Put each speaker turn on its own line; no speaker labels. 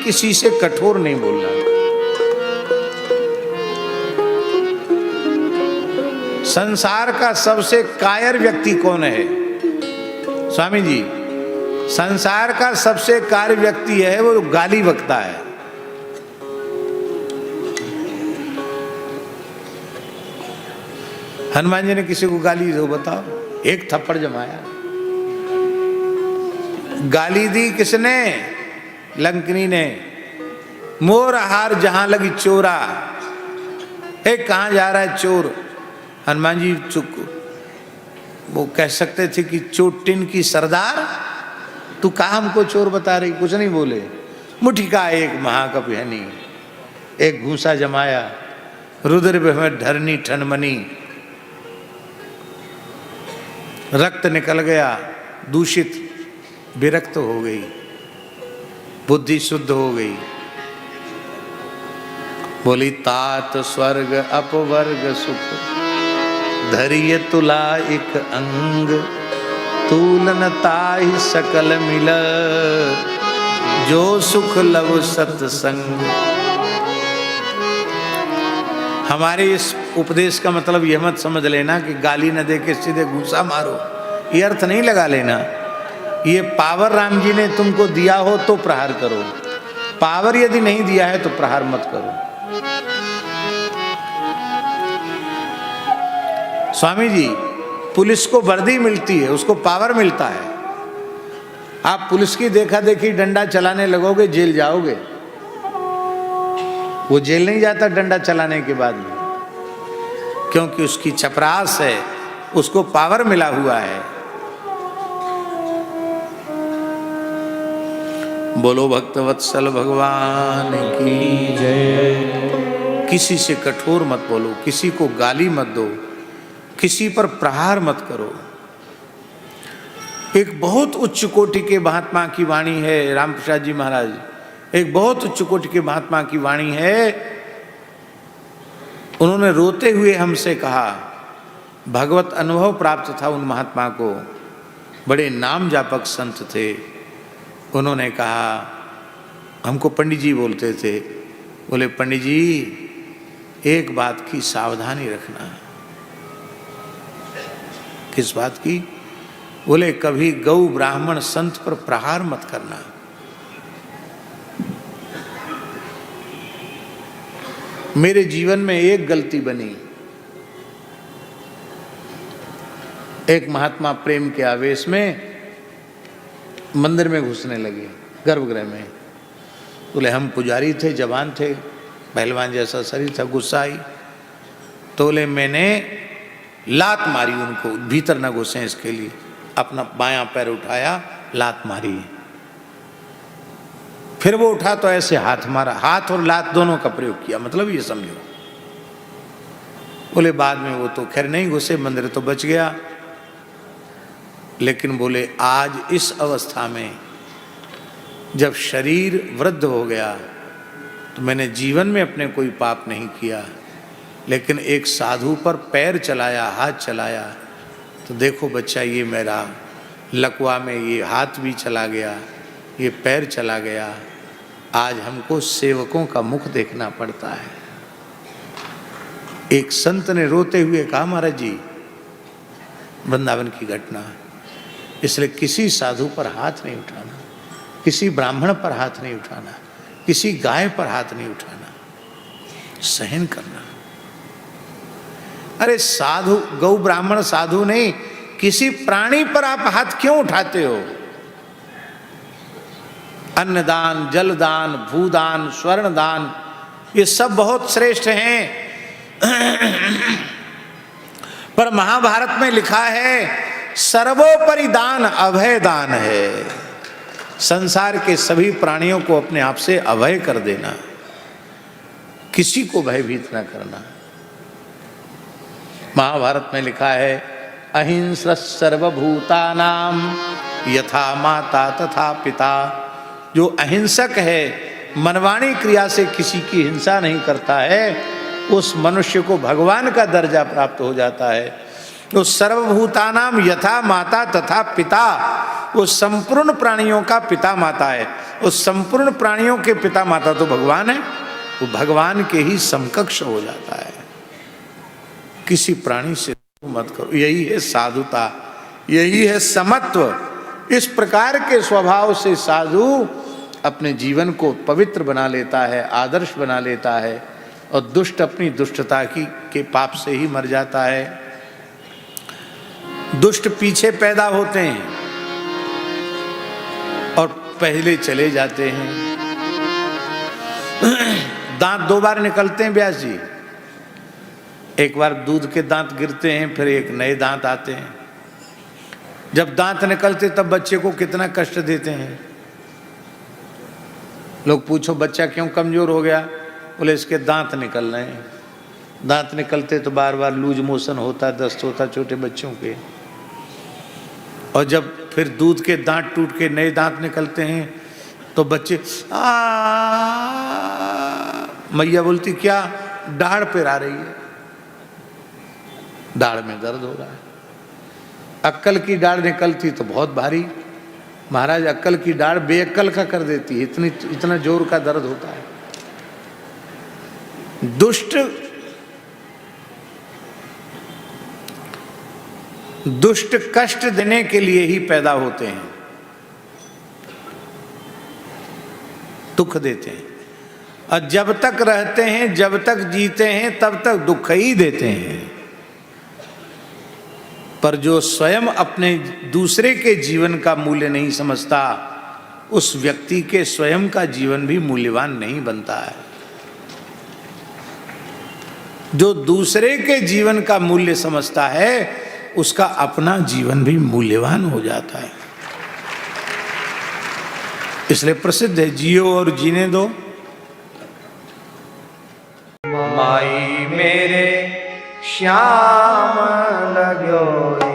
किसी से कठोर नहीं बोलना। संसार का सबसे कायर व्यक्ति कौन है स्वामी जी? संसार का सबसे कायर व्यक्ति है वो गाली बकता है। हनुमान जी ने किसी को गाली दो बताओ, एक थप्पड़ जमाया। गाली दी किसने? लंकनी ने। मोर हार जहां लगी चोरा, कहां जा रहा है चोर? हनुमान जी चुप, वो कह सकते थे कि चोटिन की सरदार, तू कहा हमको चोर बता रही? कुछ नहीं बोले। मुट्ठी का एक महाकपिहनी, एक घूसा जमाया, रुद्र में ढरनी ठनमनी, रक्त निकल गया, दूषित विरक्त हो गई, बुद्धि शुद्ध हो गई। बोली तात स्वर्ग अपवर्ग सुख, धरिय तुला एक अंग, तूलन ताहि सकल मिल, जो सुख लव सत्संग। हमारे इस उपदेश का मतलब यह मत समझ लेना कि गाली न दे के सीधे घूसा मारो, ये अर्थ नहीं लगा लेना। ये पावर राम जी ने तुमको दिया हो तो प्रहार करो, पावर यदि नहीं दिया है तो प्रहार मत करो। स्वामी जी, पुलिस को वर्दी मिलती है, उसको पावर मिलता है। आप पुलिस की देखा देखी डंडा चलाने लगोगे, जेल जाओगे। वो जेल नहीं जाता डंडा चलाने के बाद में, क्योंकि उसकी चपरास है, उसको पावर मिला हुआ है। बोलो भक्तवत्सल भगवान की जय। किसी से कठोर मत बोलो, किसी को गाली मत दो, किसी पर प्रहार मत करो। एक बहुत उच्च कोटि के महात्मा की वाणी है, राम प्रसाद जी महाराज, एक बहुत उच्च कोटि के महात्मा की वाणी है। उन्होंने रोते हुए हमसे कहा, भगवत अनुभव प्राप्त था उन महात्मा को, बड़े नाम जापक संत थे। उन्होंने कहा, हमको पंडित जी बोलते थे, बोले पंडित जी एक बात की सावधानी रखना। किस बात की? बोले कभी गौ ब्राह्मण संत पर प्रहार मत करना। मेरे जीवन में एक गलती बनी। एक महात्मा प्रेम के आवेश में मंदिर में घुसने लगे, गर्भगृह में। बोले हम पुजारी थे, जवान थे, पहलवान जैसा शरीर था, गुस्सा आई तो बोले मैंने लात मारी उनको, भीतर न घुसे इसके लिए। अपना बायां पैर उठाया, लात मारी। फिर वो उठा तो ऐसे हाथ मारा, हाथ और लात दोनों का प्रयोग किया, मतलब ये समझो। बोले बाद में वो तो खैर नहीं घुसे, मंदिर तो बच गया। लेकिन बोले आज इस अवस्था में जब शरीर वृद्ध हो गया तो मैंने जीवन में अपने कोई पाप नहीं किया, लेकिन एक साधु पर पैर चलाया, हाथ चलाया, तो देखो बच्चा ये मेरा लकवा में ये हाथ भी चला गया, ये पैर चला गया। आज हमको सेवकों का मुख देखना पड़ता है। एक संत ने रोते हुए कहा, महाराज जी वृंदावन की घटना, इसलिए किसी साधु पर हाथ नहीं उठाना, किसी ब्राह्मण पर हाथ नहीं उठाना, किसी गाय पर हाथ नहीं उठाना, सहन करना। अरे साधु, गौ ब्राह्मण साधु नहीं, किसी प्राणी पर आप हाथ क्यों उठाते हो? अन्नदान, जलदान, भूदान, स्वर्णदान, ये सब बहुत श्रेष्ठ हैं। पर महाभारत में लिखा है सर्वोपरि दान अभय दान है। संसार के सभी प्राणियों को अपने आप से अभय कर देना, किसी को भयभीत न करना। महाभारत में लिखा है अहिंसा सर्वभूतानां यथा माता तथा पिता। जो अहिंसक है, मनवाणी क्रिया से किसी की हिंसा नहीं करता है, उस मनुष्य को भगवान का दर्जा प्राप्त हो जाता है। तो सर्वभूतानां यथा माता तथा पिता, वो संपूर्ण प्राणियों का पिता माता है। उस संपूर्ण प्राणियों के पिता माता तो भगवान है, वो भगवान के ही समकक्ष हो जाता है। किसी प्राणी से मत करो, यही है साधुता, यही है समत्व। इस प्रकार के स्वभाव से साधु अपने जीवन को पवित्र बना लेता है, आदर्श बना लेता है, और दुष्ट अपनी दुष्टता के पाप से ही मर जाता है। दुष्ट पीछे पैदा होते हैं और पहले चले जाते हैं। दांत 2 बार निकलते हैं व्यास जी, एक बार दूध के दांत गिरते हैं, फिर एक नए दांत आते हैं। जब दांत निकलते तब बच्चे को कितना कष्ट देते हैं। लोग पूछो बच्चा क्यों कमजोर हो गया, बोले इसके दांत निकल रहे हैं। दांत निकलते तो बार बार लूज मोशन होता, दस्त होता छोटे बच्चों के। और जब फिर दूध के दांत टूट के नए दांत निकलते हैं तो बच्चे मैया बोलती क्या, दाढ़ पे आ रही है, दाढ़ में दर्द हो रहा है। अक्कल की दाढ़ निकलती तो बहुत भारी, महाराज अक्कल की दाढ़ बेअक्कल का कर देती है, इतना जोर का दर्द होता है। दुष्ट कष्ट देने के लिए ही पैदा होते हैं, दुख देते हैं, और जब तक रहते हैं, जब तक जीते हैं, तब तक दुख ही देते हैं। पर जो स्वयं अपने दूसरे के जीवन का मूल्य नहीं समझता, उस व्यक्ति के स्वयं का जीवन भी मूल्यवान नहीं बनता है। जो दूसरे के जीवन का मूल्य समझता है, उसका अपना जीवन भी मूल्यवान हो जाता है। इसलिए प्रसिद्ध है, जियो और जीने दो।
माई मेरे श्याम लगो